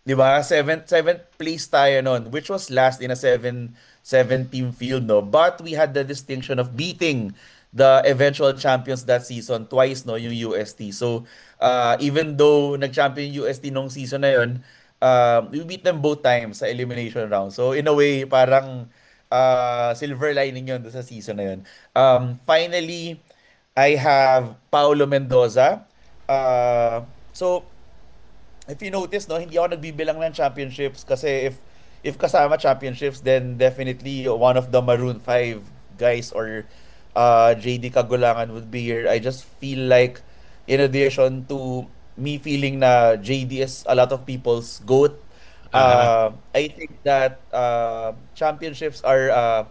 'Di ba? Seventh place tayo noon, which was last in a seven team field, no. But we had the distinction of beating the eventual champions that season twice, no, yung UST. So, even though nag-champion yung UST nung season na yun, we beat them both times sa elimination round. So, in a way, parang silver lining yun sa season na yun. Finally, I have Paulo Mendoza. So, if you notice, no, hindi ako nagbibilang ng championships kasi if kasama championships, then definitely one of the Maroon 5 guys or JD Kagulangan would be here. I just feel like in addition to me feeling na JD is a lot of people's GOAT, Aha. I think that championships are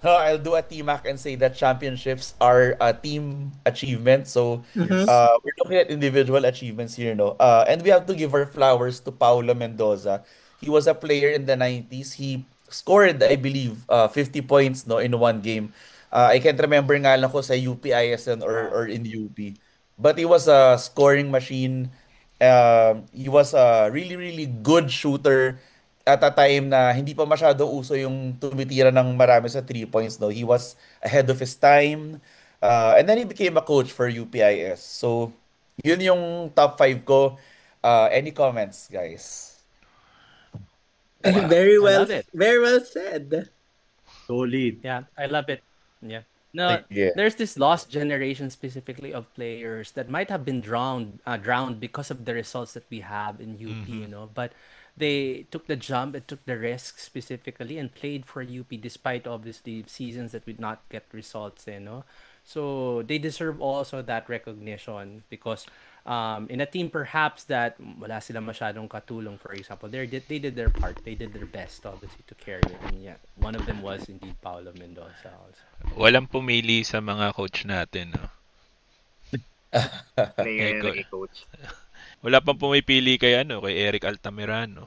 I'll do a T-Mac and say that championships are a team achievement. So Mhm. Yes. we're looking at individual achievements here, no? And we have to give our flowers to Paulo Mendoza. He was a player in the 90s. He scored, I believe, 50 points, no, in one game. I can't remember nga lang ko sa UP-ISN or in UP. But he was a scoring machine. He was a really, really good shooter. at a time na hindi pa masyado uso yung tumitira ng marami sa 3 points, no? He was ahead of his time. And then he became a coach for UPIS. So, yun yung top 5 ko. Any comments, guys? Wow. Very I well, love it. very well said. Solid. Yeah, I love it. Yeah. No, Yeah. there's this lost generation specifically of players that might have been drowned because of the results that we have in UP, but they took the jump and took the risk specifically and played for UP despite obviously seasons that would not get results. So they deserve also that recognition because in a team perhaps that wala sila masyadong katulong, for example, they did their part, they did their best obviously to carry it, and yeah, one of them was indeed Paulo Mendoza also. Walang pumili sa mga coach natin, no? Player Eko. na naging coach. Wala pang pumipili kay Eric Altamirano.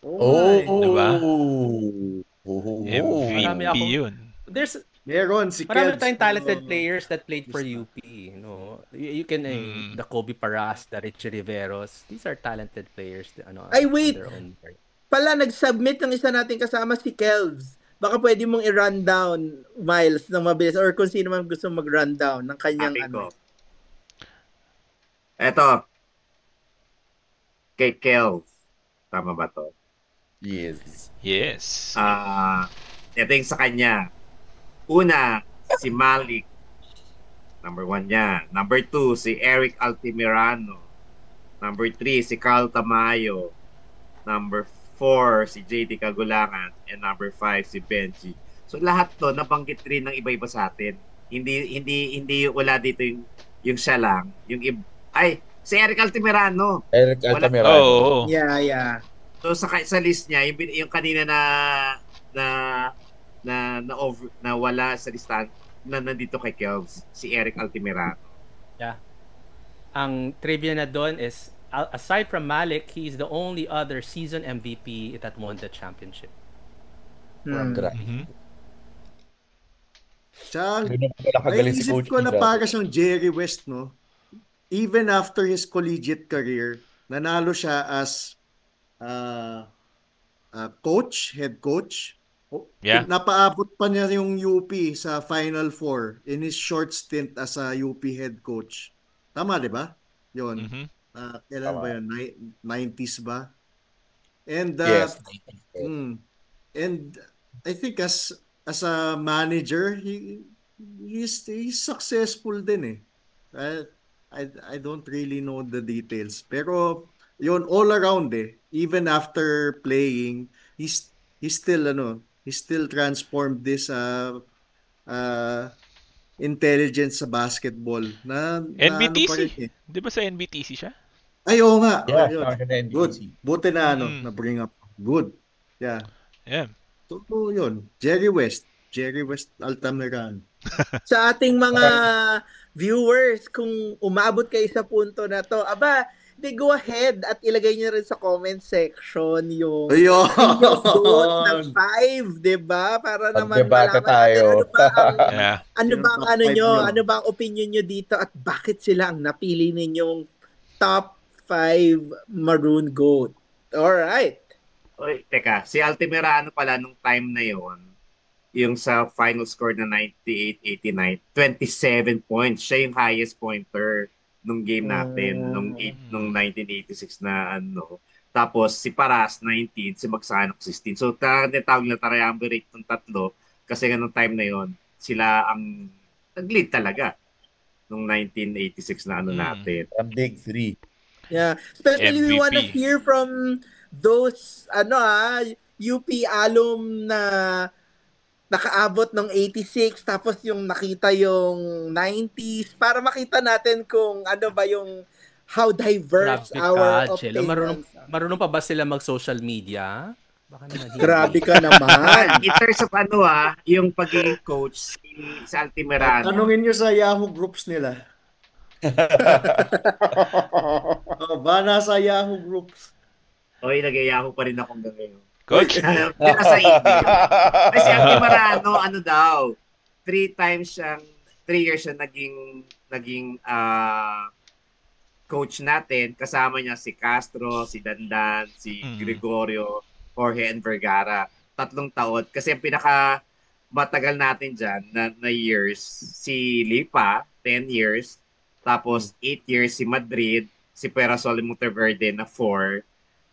Oh! Diba? Oh. Marami MVP akong- yun. There's Meron si marami Keds. tayong talented pero- players that played for UP, You can the Kobe Paras, the Richie Riveros, these are talented players, Ay, on wait. their own part. Pala, nag-submit ng isa nating kasama si Kelvs. Baka pwede mong i-run down, Miles, ng mabilis or kung sino man gusto mag-run down ng kanyang Ating ko. ano. Eto. Kay Kelv. Tama ba to? Yes. Yes. Ito yung sa kanya. Una, si Malik. Number 1 niya. Number 2, si Eric Altamirano. Number 3, si Carl Tamayo. Number 4, si JD Kagulangan. And number 5, si Benji. So lahat to nabanggit rin ng iba-iba sa atin. Hindi wala dito yung siya lang. Si Eric Altamirano. Eric Wala- Altamirano. Oo. Yeah. So sa list niya, yung kanina na wala sa listahan na nandito kay Kelvs, si Eric Altamirano. Ang trivia na doon is, aside from Malik, he's the only other season MVP that won the championship. Grabe. Mhm. Tsaka, Ganun pala kagaling si naisip Coach ko na Ida. para siyang Jerry West, no? Even after his collegiate career, nanalo siya as coach, head coach. Yeah. Napaabot pa niya yung UP sa Final Four in his short stint as a UP head coach. Tama, di ba? Yun. Mhm. Kailan Tama. ba yun? 90s ba? And Yes. and I think as a manager, he's successful din eh. I don't really know the details, pero yun all around eh. Even after playing, he's still transformed this intelligence sa basketball na ano pa rin NBTC. eh. Di ba sa NBTC siya? Ay, oo nga. Yeah, Yun. tama siya na NBC. Good. Buti na na Mm. bring up. Good. Yeah. Yeah. So, yun. Jerry West Altamirano. Sa ating mga viewers, kung umabot kayo sa punto na to, go ahead at ilagay nyo rin sa comment section yung Ayun. inyong vote ng 5, 'di ba? Para naman Magdebate malaman tayo. natin ano ba ang Yeah. ano Yung ba ang top ano five nyo, nyo. ano ba ang opinion nyo dito at bakit sila ang napili ninyong top 5 Maroon Goat. All right. Oy, teka, si Altamirano pala nung time na yon, yung sa final score na 98-89, 27 points. Siya yung highest pointer nung game natin, nung 1986 na ano. Tapos si Paras 19, si Magsanok 16. So tinatawag na triumvirate ng tatlo kasi nga nung time na yon, sila ang nag-lead talaga nung 1986 na ano natin. Ang big three. Yeah. Especially we MVP. want to hear from those UP alum na nakaabot ng 86 tapos yung nakita yung 90s para makita natin kung ano ba yung how diverse Grabe our ka, Chelo. opinions. Marunong pa ba sila mag-social media? Baka naman hindi. Grabe ka naman. In terms of yung pagiging coach, si Altamirano. Tanungin nyo sa Yahoo groups nila. Ba nasa Yahoo groups? Oy, nag-Yahoo pa rin ako hanggang ngayon. Coach? Nasa email. Kasi Altamirano, 3 years siya naging coach natin. Kasama niya si Castro, si Dandan, si Gregorio, Jorge and Vergara. 3 taon. Kasi ang pinaka matagal natin dyan na years, si Lipa, 10 years. Tapos 8 years si Madrid, si Perasol Monteverde na 4.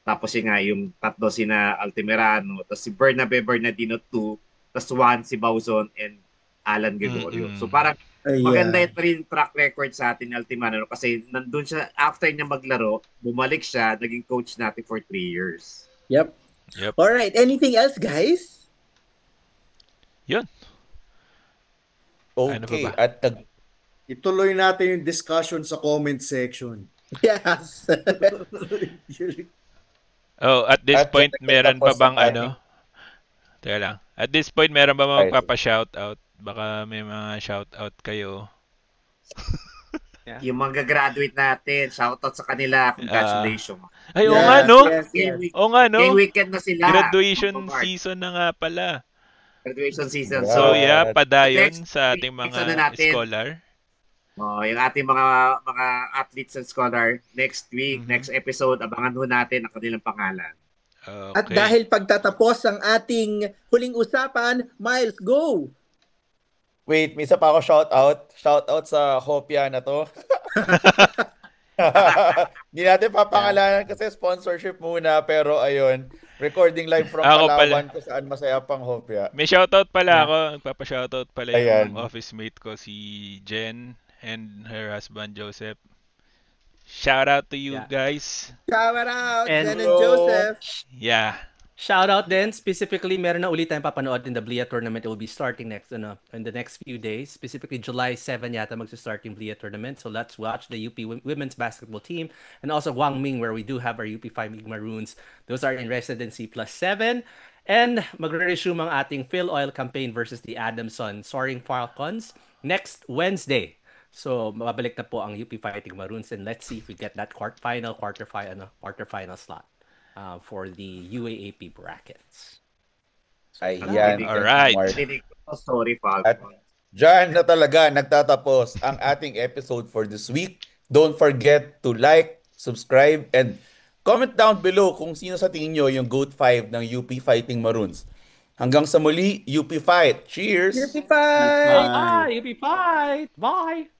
Tapos yun nga, yung 3 sina Altamirano. Tapos si Bernabe Bernardino 2. Tapos 1 si Bauzon and Alan Gregorio. So parang maganda ito rin track record sa atin ni Altamirano kasi nandun siya, after niya maglaro, bumalik siya, naging coach natin for 3 years. Yep. Alright, anything else, guys? Yun. Okay, Ano pa ba? at Ituloy natin yung discussion sa comment section. Yes. Oh, at this At point, kapag meron pa natapos bang ang ano? Teka lang. At this point, meron ba Ay, magpapa-shoutout? Baka may mga shoutout kayo. Yung mga graduate natin, shoutout sa kanila, congratulations. Ay, oo nga, no? Yes. Oo nga, no? Game weekend na sila. Graduation Mark. season na nga pala. Graduation season. Yeah. So, So, yeah, padayon next sa ating next mga ano natin? scholar. Yung ating mga athletes and scholar, next week, next episode, abangan ho natin ang kanilang pangalan. Okay. At dahil pagtatapos ang ating huling usapan, Miles, go! wait, may isa pa ako shoutout. Shoutout sa Hopia na to. Hindi natin papangalanan kasi sponsorship muna. Pero ayun, recording live from Ako Palawan kung saan masaya pang Hopia. May shoutout pala ako. Nagpapa-shoutout pala Ayan. yung office mate ko, si Jen and her husband, Joseph. Shout out to you guys. Shout out, And- Jen and Joseph. Yeah. Shout out din, specifically, meron na ulit tayong papanood in the Blia tournament. It will be starting next, in the next few days. Specifically, July 7 yata magsa-start yung Blia tournament. So let's watch the UP women's basketball team and also Guangming, where we do have our UP Fighting Maroons. Those are in residency +7. And magre-resume ang ating Phil Oil campaign versus the Adamson Soaring Falcons next Wednesday. So, mababalik na po ang UP Fighting Maroons, and let's see if we get that quarterfinal slot for the UAAP brackets. Ayan. Alright. Mark. Sorry, At Falcon. dyan na talaga nagtatapos ang ating episode for this week. Don't forget to like, subscribe, and comment down below kung sino sa tingin nyo yung GOAT 5 ng UP Fighting Maroons. Hanggang sa muli, UP Fight! Cheers! UP Fight! Bye! UP Fight! Bye!